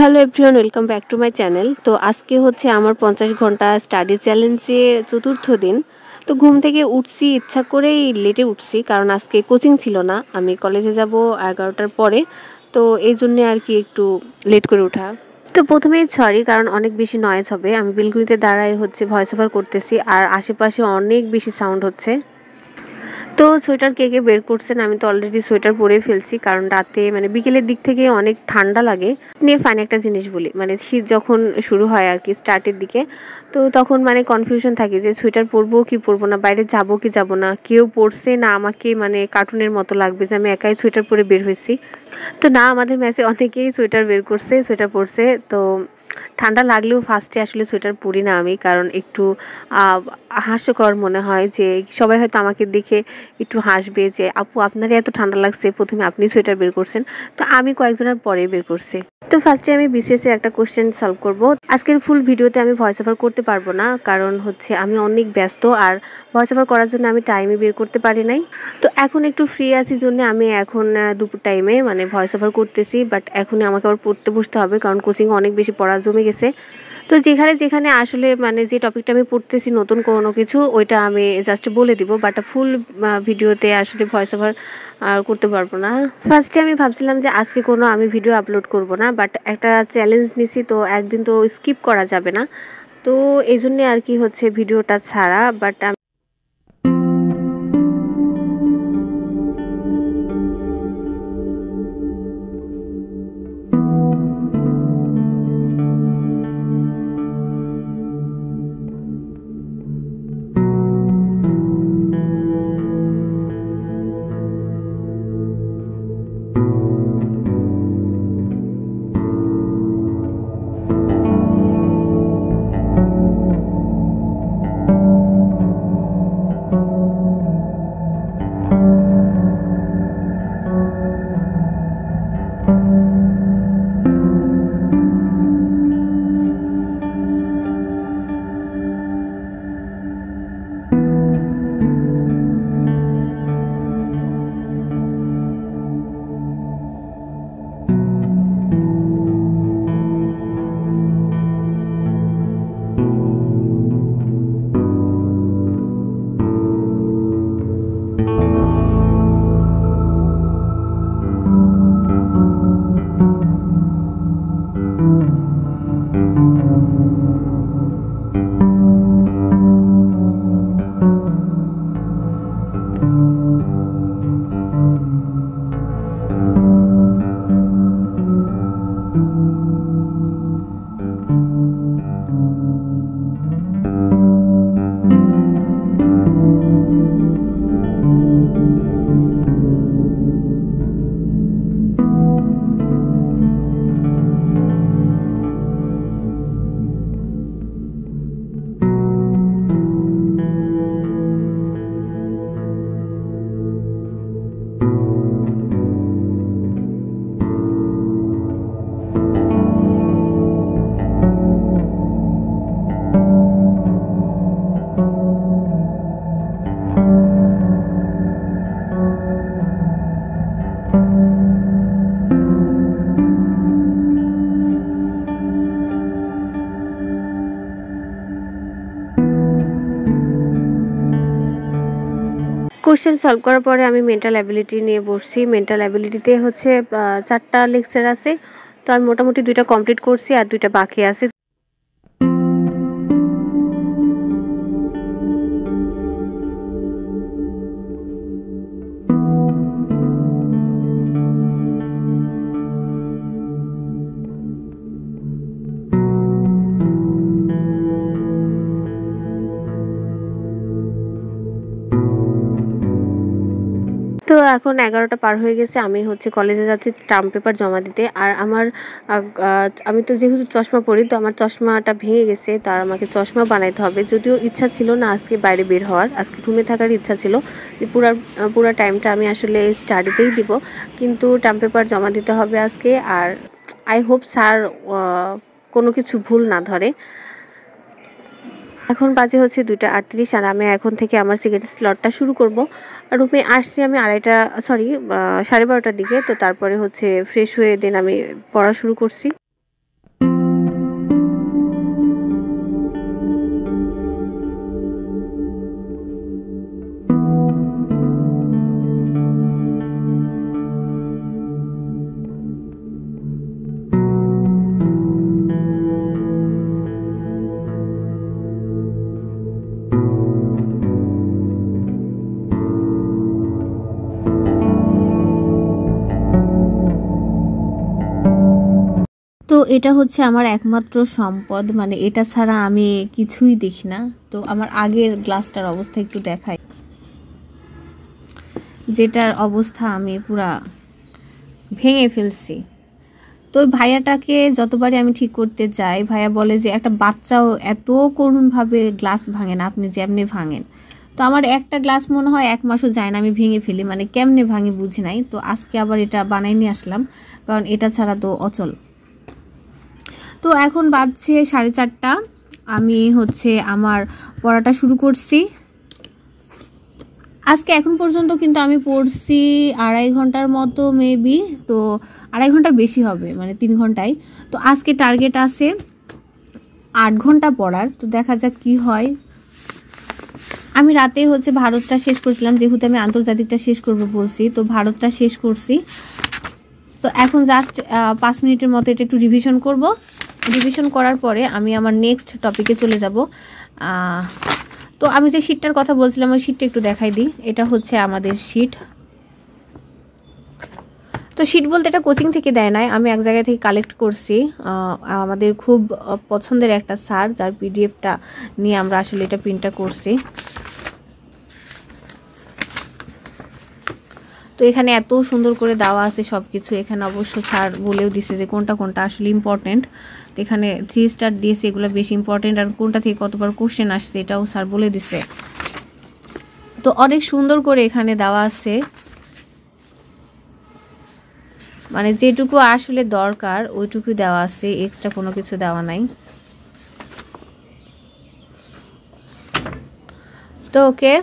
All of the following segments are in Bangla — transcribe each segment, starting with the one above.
Hello everyone, welcome back to my channel. তো আজকে হচ্ছে আমার 50 ঘন্টা স্টাডি চ্যালেঞ্জের চতুর্থ দিন। তো ঘুম থেকে উঠছি, ইচ্ছা করেই লেটে উঠছি, কারণ আজকে কোচিং ছিল না। আমি কলেজে যাব 11টার পরে, তো এই জন্যে আর কি একটু লেট করে ওঠা। তো প্রথমেই সরি, কারণ অনেক বেশি নয়েজ হবে। আমি বেলকুনিতে দাঁড়ায় হচ্ছে ভয়েস ওভার করতেছি, আর আশেপাশে অনেক বেশি সাউন্ড হচ্ছে। তো সোয়েটার কে কে বের করছেন? আমি তো অলরেডি সোয়েটার পরে ফেলছি, কারণ রাতে মানে বিকেলের দিক থেকে অনেক ঠান্ডা লাগে। নিয়ে ফানি একটা জিনিস বলি, মানে শীত যখন শুরু হয় আর কি স্টার্টের দিকে, তো তখন মানে কনফিউশন থাকে যে সোয়েটার পরবো কি পরবো না, বাইরে যাবো কি যাবো না, কেউ পরছে না আমাকে মানে কার্টুনের মতো লাগবে যে আমি একাই সোয়েটার পরে বের হয়েছি। তো না, আমাদের ম্যাচে অনেকেই সোয়েটার বের করছে, সোয়েটার পরছে। তো ঠান্ডা লাগলেও ফার্স্টে আসলে সোয়েটার পরি না আমি, কারণ একটু হাস্যকর মনে হয় যে সবাই হয়তো আমাকে দেখে একটু হাসবে যে আপু আপনারই এত ঠান্ডা লাগছে, প্রথমে আপনি সোয়েটার বের করছেন। তো আমি কয়েকজনের পরে বের করছি। তো ফার্স্টে আমি বিসিএস এর একটা কোশ্চেন সলভ করব। আজকের ফুল ভিডিওতে আমি ভয়েস ওভার করতে পারবো না, কারণ হচ্ছে আমি অনেক ব্যস্ত, আর ভয়েস ওভার করার জন্য আমি টাইমই বের করতে পারি নাই। তো এখন একটু ফ্রি আছি জন্য আমি এখন দুপুর টাইমে মানে ভয়েস ওভার করতেছি, বাট এখনই আমাকে আবার পড়তে বসতে হবে, কারণ কোচিং অনেক বেশি পড়া জমে গেছে। তো যেখানে যেখানে আসলে মানে যে টপিকটা আমি পড়তেছি নতুন কোনো কিছু, ওইটা আমি জাস্ট বলে দিব, বাট ফুল ভিডিওতে আসলে ভয়েস ওভার করতে পারবো না। ফার্স্টে আমি ভাবছিলাম যে আজকে কোনো আমি ভিডিও আপলোড করব না, বাট একটা চ্যালেঞ্জ নিছি, তো একদিন তো স্কিপ করা যাবে না। তো এই জন্যে আর কি হচ্ছে ভিডিওটা ছাড়া। বাট কোশ্চেন সলভ করার পরে আমি মেন্টাল অ্যাবিলিটি নিয়ে বসছি। মেন্টাল অ্যাবিলিটিতে হচ্ছে 4টা লেকচার আছে, তো আমি মোটামুটি 2টা কমপ্লিট করছি আর 2টা বাকি আছে। তো এখন 11টা পার হয়ে গেছে, আমি হচ্ছে কলেজে যাচ্ছি টার্ম পেপার জমা দিতে। আর আমার আমি তো যেহেতু চশমা পরি, তো আমার চশমাটা ভেঙে গেছে, তো আর আমাকে চশমা বানাইতে হবে। যদিও ইচ্ছা ছিল না আজকে বাইরে বের হওয়ার, আজকে রুমে থাকার ইচ্ছা ছিল যে পুরা টাইমটা আমি আসলে স্টাডিতেই দিব, কিন্তু টার্ম পেপার জমা দিতে হবে আজকে। আর আই হোপ স্যার কোনো কিছু ভুল না ধরে। এখন বাজে হচ্ছে 2:38, আর আমি এখন থেকে আমার সেকেন্ড স্লটটা শুরু করব। রুমে আসছি আমি 12:30টার দিকে। তো তারপরে হচ্ছে ফ্রেশ হয়ে দেন আমি পড়া শুরু করছি। তো এটা হচ্ছে আমার একমাত্র সম্পদ, মানে এটা ছাড়া আমি কিছুই দেখি না। তো আমার আগের গ্লাসটার অবস্থা একটু দেখাই, যেটার অবস্থা আমি পুরা ভেঙে ফেলছি। তো ওই ভাইয়াটাকে যতবারই আমি ঠিক করতে যাই, ভাইয়া বলে যে একটা বাচ্চাও এত করুণভাবে গ্লাস ভাঙে না, আপনি যেমনি ভাঙেন। তো আমার একটা গ্লাস মনে হয় 1 মাসও যায় না আমি ভেঙে ফেলি, মানে কেমনে ভাঙি বুঝি নাই। তো আজকে আবার এটা বানাই নিয়ে আসলাম, কারণ এটা ছাড়া তো অচল। তো এখন বাজছে 4:30, আমি হচ্ছে আমার পড়াটা শুরু করছি। আজকে এখন পর্যন্ত কিন্তু আমি পড়ছি 2.5 ঘন্টার মতো মেবি, তো 2.5 ঘন্টার বেশি হবে, মানে 3 ঘন্টায়। তো আজকে টার্গেট আছে 8 ঘন্টা পড়ার, তো দেখা যাক কি হয়। আমি রাতে হচ্ছে ভারতটা শেষ করছিলাম, যেহেতু আমি আন্তর্জাতিকটা শেষ করব বলছি, তো ভারতটা শেষ করছি। তো এখন জাস্ট 5 মিনিটের মতো এটা একটু রিভিশন করব। রিভিশন করার পরে আমি আমার নেক্সট টপিকে চলে যাব। তো আমি যে শিটটার কথা বলছিলাম ওই শিটটা একটু দেখাই দিই। এটা হচ্ছে আমাদের শিট। তো শিট বলতে এটা কোচিং থেকে দেয় নাই, আমি এক জায়গা থেকে কালেক্ট করছি। আমাদের খুব পছন্দের একটা স্যার, যার পিডিএফটা নিয়ে আমরা আসলে এটা প্রিন্টটা করছি। তো এখানে এত সুন্দর করে দেওয়া আছে সব কিছু। এখানে অবশ্য স্যার বলেও দিছে যে কোনটা কোনটা আসলে ইম্পর্টেন্ট। তো এখানে 3 স্টার দিয়েছে, এগুলো বেশি ইম্পর্টেন্ট, আর কোনটা থেকে কতবার কোশ্চেন আসছে এটাও স্যার বলে দিছে। তো অনেক সুন্দর করে এখানে দেওয়া আছে, মানে যেটুকু আসলে দরকার ওইটুকু দেওয়া আছে, এক্সট্রা কোনো কিছু দেওয়া নাই। তো ওকে,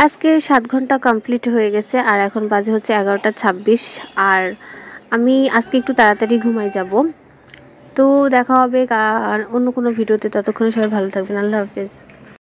আজকে ৭ ঘন্টা কমপ্লিট হয়ে গেছে আর এখন বাজে হচ্ছে 11:26। আর আমি আজকে একটু তাড়াতাড়ি ঘুমাই যাব। তো দেখা হবে আর অন্য কোনো ভিডিওতে। ততক্ষণে সবাই ভালো থাকবেন। আল্লাহ হাফেজ।